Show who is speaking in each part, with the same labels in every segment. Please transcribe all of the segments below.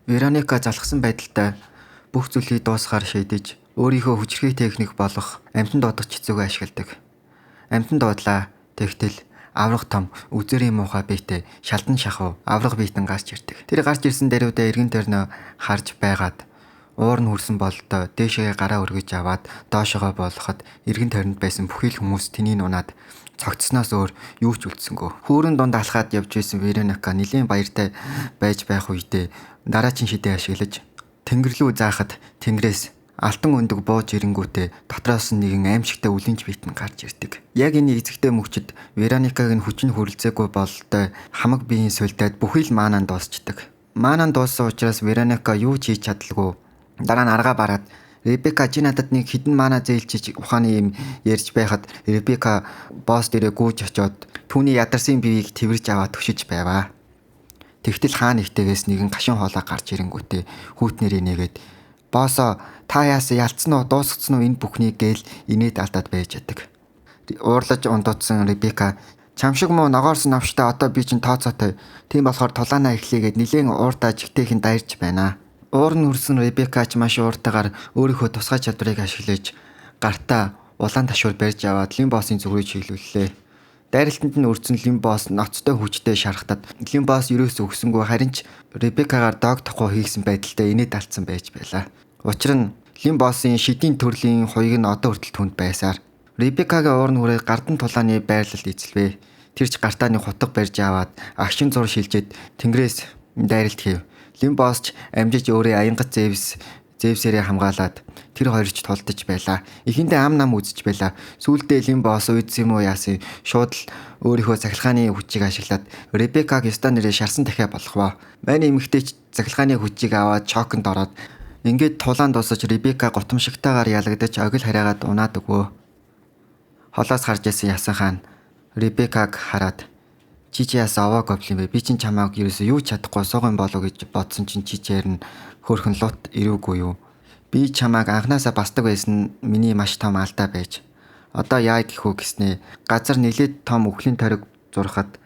Speaker 1: Вероника залхсан байдалтай бүх зүйлийг дуусгаар шийдэж өөрийнхөө хүчрхий техник болох амьтан дуудах цэцүүгээ ашигладаг. Амьтан дуудлаа тэгтэл аврах том үзэрийн муухай биетэй шалдан шахав аврах биетэн гарч ирдэг. Тэр гарч ирсэн дэрвдээ эргэн тойрноо харж байгаад уур нь хүрсэн бололтой дээшээ гараа өргөж аваад доошогоо болгоход эргэн тойронд байсан бүхий л хүмүүс тэнийг унаад цогцсноос өөр юу ч үлдсэнгүй. Хүүрэн дунд алхаад явж байсан Вероника нэлийн баяртай байж байх үедээ дараачин шидээ ашиглаж тэнгэр рүү заахад тэнгэрээс алтан өндөг бууж ирэнгүүтээ дотроос нэгэн аимшигтай үлэнж битэн гарч ирдэг. Яг энэ эзэгтэй мөчөд Вероникаг нь хүчин хүрэлцээгүй бололтой хамаг биеийн сүлдээд бүхий л маанаа дуусчдаг. Маанаа дууссан учраас Вероника юу ч хийж чадалгүй. Дараа нь аргаа бараад Ребека чи надад нэг хідэн маана зээлчиж ухааны юм ярьж байхад Ребека босс дээрээ гүйж очоод түүний ядарсан биеийг тэрвэрж аваад төшиж байваа. Тэгтэл хаа нэгтээс нэгэн гашуун хоолой гарч ирэнгүүтээ хүүтнэрээ нэгээд боссоо та яасан ялцсан уу дуусгацсан уу энэ бүхнийг гээл инээд алдаад байж яддаг. Уурлаж ундуудсан Ребека чам шиг муу ногоорсон навштай одоо би чинь тооцоотой. Тийм болохоор тулаанаа эхлэгээд нилээн ууртаа жигтэйхэн дайрч байна. Уур нь хүрсэн Ребека ч маш ууртайгаар өөрийнхөө тусгай чадварыг ашиглаж гартаа улаан ташуур барьж аваад Лин боссын зүг рүү чиглүүллээ. Дайралтанд нь өрцөн Лин босс ноцтой хүчтэй шарахтад Лин босс ерөөсөө өгсөнгөө харин ч Ребекагаар дог тохоо хийсэн байдалтай инээд алдсан байж байлаа. Учир нь Лин боссын шидийн төрлийн хуйг нь одоо хүртэл түнд байсаар Ребекагийн уур нь хүрээ гардан тулааны байрлалд эзэлвэ. Тэр ч гартааны хутга барьж аваад агшин зур шилжээд тэнгэрээс дайралт хийв. Лин босс ч амжиж өөрөө аянгат зэвсээрээ хамгаалаад тэр хоёр ч тулдаж байлаа. Эхэндээ ам нам үзэж байлаа. Сүүлдээ Лин босс үйдсэн юм уу яасан шууд л өөрийнхөө цахилгааны хүчийг ашиглаад Ребекаг ёстой нэрээ шарсан дахиа болговоо. Манай эмэгтэй ч цахилгааны хүчийг аваад шоконд ороод ингээд тулаан дуусаж Ребека гутамшигтайгаар ялагдаж огил хараагаад унаад өгөө. Холоос харж ясан ясан хаан Ребекаг хараад чи яасан овоо гоблин бэ? Би чинь чамааг ерөөсөө юу ч чадахгүй сууган болоо гэж бодсон чинь чи чээр нь хөөрхөн лут ирүүгүй юу? Би чамааг анханасаа бастаг байсан миний маш том алдаа байж. Одоо яа гэхүү гэснээ газар нилээд том өвхлийн ториг зурхад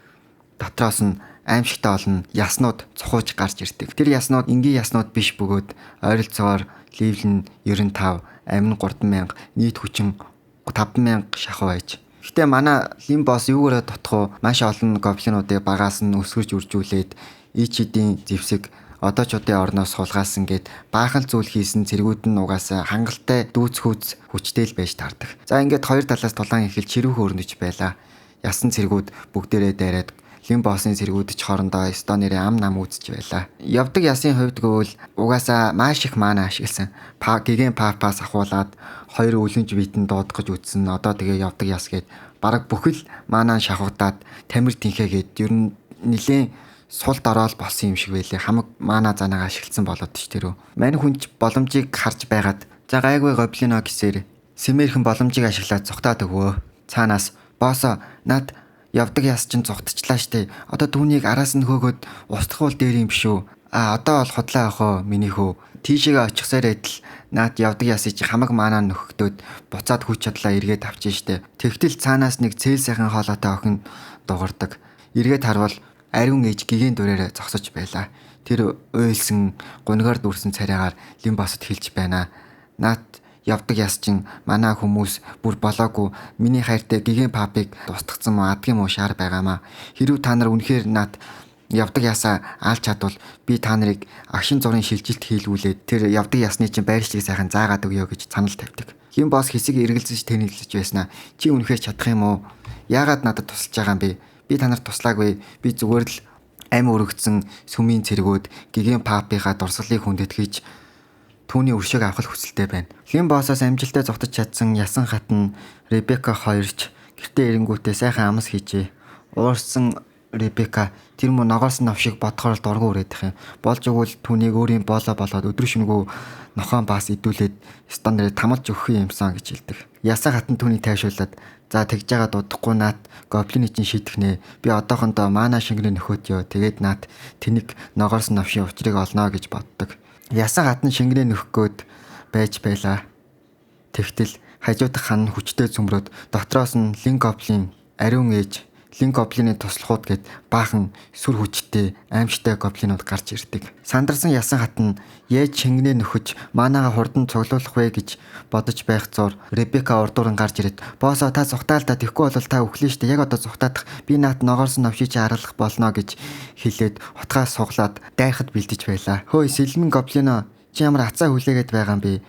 Speaker 1: дотроос нь аимшигтай олон яснууд цохууж гарч ирдэг. Тэр яснууд энгийн яснууд биш бөгөөд ойролцоогоор ливлэн 95, амин 3000, нийт хүчин 5000 шахуу байж. Гэтэ манай Лин босс юугаараа тотхоо маш олон гоблинуудыг багаас нь өсгөж үржүүлээд ичидийн зэвсэг одоо ч удаа орноос суулгаасан гэд баахан зүйл хийсэн цэргүүд нь угаасаа хангалттай дүүцхүүц хүчтэй л байж таардаг. За ингээд хоёр талаас тулаан эхэлж ширүүх өрнөж байлаа. Ясан цэргүүд бүгдээрээ дайраад Лин боссын цэргүүд ч хоорондоо стонерээ ам нам үзэж байлаа. Явдаг ясын хувьд гэвэл угаасаа маш их маана ашигласан. Гигэн папаас ахуулаад хоёр үлэнж битэн дуудгаж үтсэн. Одоо тэгээ явдаг яс гээд бараг бүхэл маанаа шавхагдаад тамир тинхээгээд ер нь нилээн сул дороод болсон юм шиг байлээ. Хамаг маана занаагаа ашигласан болоод ч тэрөө. Мань хүнч боломжийг харж байгаад за гайгүй гоблино гэсээр сэмээрхэн боломжийг ашиглаад зүхтаад өгөө. Цаанаас боссо над явдаг яс чинь зүхтчлаа штэ. Одоо түүнийг араас нь хөөгөөд устгахуул дээр юм биш үү? Одоо бол хотлоо охоо миний хөө. Тийшээгээ очихсаар адил наад явдаг ясыг чи хамаг маанаа нөхөгдөөд буцаад хүч чадлаа эргээд авчин штэ. Тэгтэл цаанаас нэг цээл сайхан хоолойтой охин дугардаг. Эргээд харвал ариун ээж гигэн дүрээр зогсож байлаа. Тэр уйлсан гунгаар дүүрсэн царайгаар Лин боссод хэлж байна. Наад явдаг яс чин манай хүмүүс бүр болоогүй миний хайртай гигэн папыг дустгацсан мó адгийн муу шаар байгаамаа. Хэрв та нар үнэхээр наад явдаг ясаа аалж чадвал би та нарыг агшин зургийн шилжилт хийлгүүлээд тэр явдаг ясны чинь байршлыг сайхан заагаад өгье гэж санал тавьдаг. Лин босс хэсэг эргэлзэж тэнэглэж байснаа чи үнэхээр чадах юм уу? Яагаад надад тусалж байгаа юм бэ? Би та нарт туслаагүй. Би зүгээр л ам өргөцсөн сүмийн цэргүүд гигэн папыгаа дурсгалыг хүндэтгэж түүний өршөөг авах хүсэлтэй байна. Лин боссоос амжилттай зогтож чадсан ясан хатан Ребека хоёрч гэртээ ирэнгүүтээ сайхан амс хийжээ. Уурсан Ребека тэр мөн ногоорсон навшиг бодохоор дургу үрээд их юм. Болж өгвөл түүнийг өөрийн боолоо болоод өдөр шөнөгүй нохоон баас идүүлээд стандартыг тамалж өгөх юмсан гэж хэлдэг. Ясан хатан түүнийг тайшуулаад за тэгж байгаа дуудахгүй наад гоблины чинь шийтгэнэ. Би одоохондоо маана шингэрээ нөхөөдё. Тэгээд наад тэнийг ногоорсон навшийн учрыг олноо гэж боддог. Ясан хатан шингэрээ нөхөх гээд байж байлаа. Тэгтэл хажуудах хан хүчтэй зөмрөөд дотроос нь Лин гоблин ариун ээж Лин гоблины туслахууд гээд баахан сүр хүчтэй аимшигтай гоблинууд гарч ирдэг. Сандарсан ясан хат нь яаж шингэнээ нөхөж манаага хурдан цуглуулах вэ гэж бодож байх зуур Ребека урдууран гарч ирээд боосоо та зүхтаал та тэгхгүй бол та өглөө штэ яг одоо зүхтаадах би наат ногоорсон новшиж аргалах болно гэж хэлээд утгаас суглаад дайхад бэлдэж байлаа. Хөөе сэлмэн гоблино чи ямар хацаа хүлээгээд байгаа юм бэ?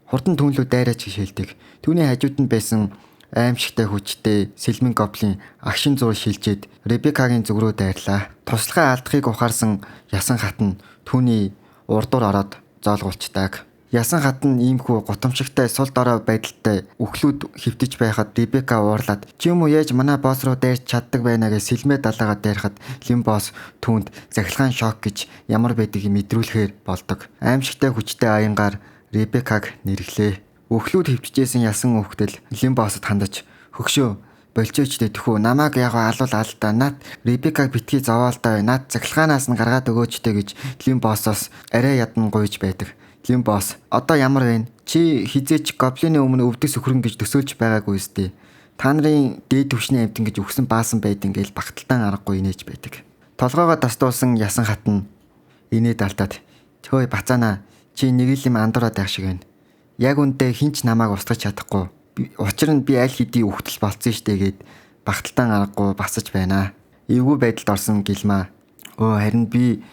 Speaker 1: Хурдан түнлүү дайраач гэж хэлдэг. Түүний хажууд нь байсан аимшигтай хүчтэй сэлмэн гоблин агшин зур шилжээд Ребекагийн зүг рүү дайрлаа. Туслахаа алдахыг ухаарсан ясан хат нь түүний урдуур ороод зоолгуулцдаг. Ясан хат нь иймхүү гутамшигтай сул дорой байдалтай өглүүд хөвтөж байхад Ребека уурлаад чи юм уу яаж манай босс руу дайрч чаддаг байна гэж сэлмээ далаагаа дайрахад Лин босс түүнд захилгаан шок гэж ямар байдгийг мэдрүүлэхээр болдог. Аимшигтай хүчтэй аянгаар Ребекаг нэрэглээ. Өглүүд хөвчжсэн ясан өвгтөл Лин боссод хандаж хөгшөө болчооч тэхүү намайг яг алуул алдаа наад Ребекаг битгий зовоолдоо наад захилгаанаас нь гаргаад өгөөчтэй гэж Лин боссоос арай ядан гуйж байдаг. Лин босс одоо ямар вэ? Чи хизээч гоблины өмнө өвдөс өхрөн гэж төсөөлж байгаагүй үстэй. Та нарын дээд түвшний амтан гэж өгсөн баасан байдэн гээл багталтан аргагүй инээж байдаг. Толгоогоо тастуулсан ясан хат нь инээд алдаад "Хөөе бацаана чи нэг л юм андуураад байх шиг байна. Яг үнтэй хинч намайг устгаж чадахгүй. Учир нь би аль хэдийн үхтэл болцсон штэ" гэд багталтан аргагүй басаж байна. Эвгүй байдалд орсон Гэлмаа харин би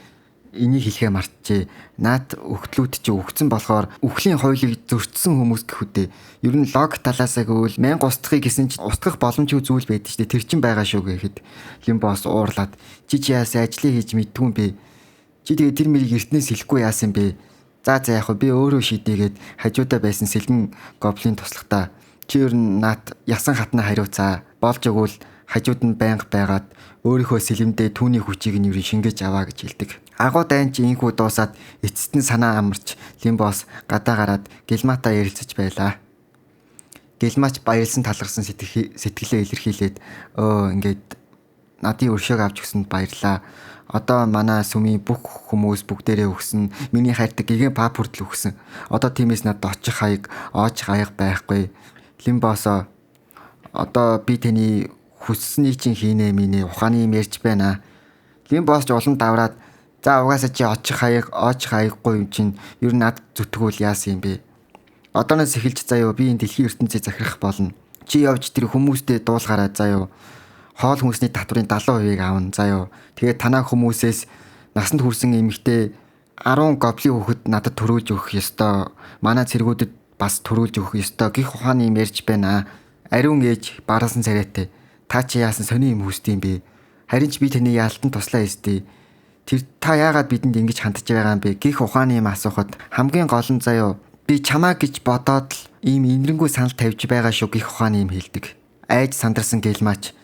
Speaker 1: энийг хэлэхээ мартчихээ. Наад өгтлүүд чи өгцөн болохоор үхлийн хуулийг зөрчсөн хүмүүс гэхүдээ. Ер нь лог талаасаа гэвэл 1000 устгахыг гэсэн чинь устгах боломжгүй зүйл байдаг штэ. Тэр чин байгаа шүү гэхэд Лин босс уурлаад чи яасан ажлыг хийж мэдгүй юм бэ? Чи тэгээ тэр мэрийг эртнээс хэлэхгүй яасан бэ? За яг би өөрөө шийдээгээд хажуудаа байсан сэлмэн гоблин туслахтаа чи ер нь наад ясан хатнаа хариуцаа. Болж өгвөл хажууд нь байнга байгаад өөрийнхөө сэлэмдээ түүний хүчийг нь шингээж аваа гэж хэлдэг. Агуу дайн чи инхүү дуусаад эцэст нь санаа амарч Лин босс гадаа гараад Гэлмаатай ярилцаж байлаа. Гэлмаач баярлсан талархсан сэтгэлээ илэрхийлээд ингээд надын өршөөг авч өгсөнд баярлаа. Одоо манай сүмийн бүх хүмүүс бүгдээрээ өгсөн. Миний хайртай гигэн пап хүртэл өгсөн. Одоо тиймээс надад очих хаяг, оочих аяга байхгүй. Лин боссоо одоо би таны хүссний чинь хийнэ минь ухааны юм ярьж байна. Лин босс ч улам давраад за угаасаа чи очих хаяг, оочих хаяггүй юм чинь ер нь над зүтгэвэл яасан юм бэ? Одооноос эхэлж заяа би энэ дэлхийн ертөнцийг захирах болно. Чи явж тэр хүмүүстэй дуулгаараа заяа. Хоол хүнсний татврын 70% аавна заяа. Тэгээд танаа хүмүүсээс насанд хүрсэн эмэгтэй 10 гоблин хүүхэд надад төрүүлж өгөх ёстой. Манай цэргүүдэд бас төрүүлж өгөх ёстой гэх ухааны юм ярьж байна. Ариун ээж бараасан царайтай. Та чи яасан сони юм хүсдэм бэ? Харин ч би таны яалтан туслаа эстэй. Тэр та яагаад бидэнд ингэж хандж байгаа юм бэ гэх ухааны юм асуухад хамгийн гол нь заяа би чамаа гэж бодоод л ийм инэрэнгүй санал тавьж байгаа шүү гэх ухааны юм хэлдэг. Айж сандарсан Гэлмаач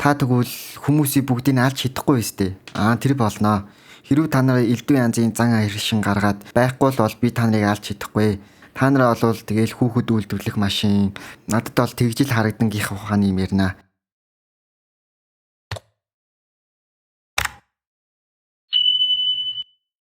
Speaker 1: та тэгвэл хүмүүсийг бүгдийг алж чадахгүй өстэй. Тэр болноо. Хэрвээ та нарыг элдв янзын зан иршин гаргаад байхгүй бол би та нарыг алж чадахгүй. Та нараа олвол тэгэл хүүхэд үйлдвэрлэх машин надад бол тэгжил харагдан гих ухааны юм ярина.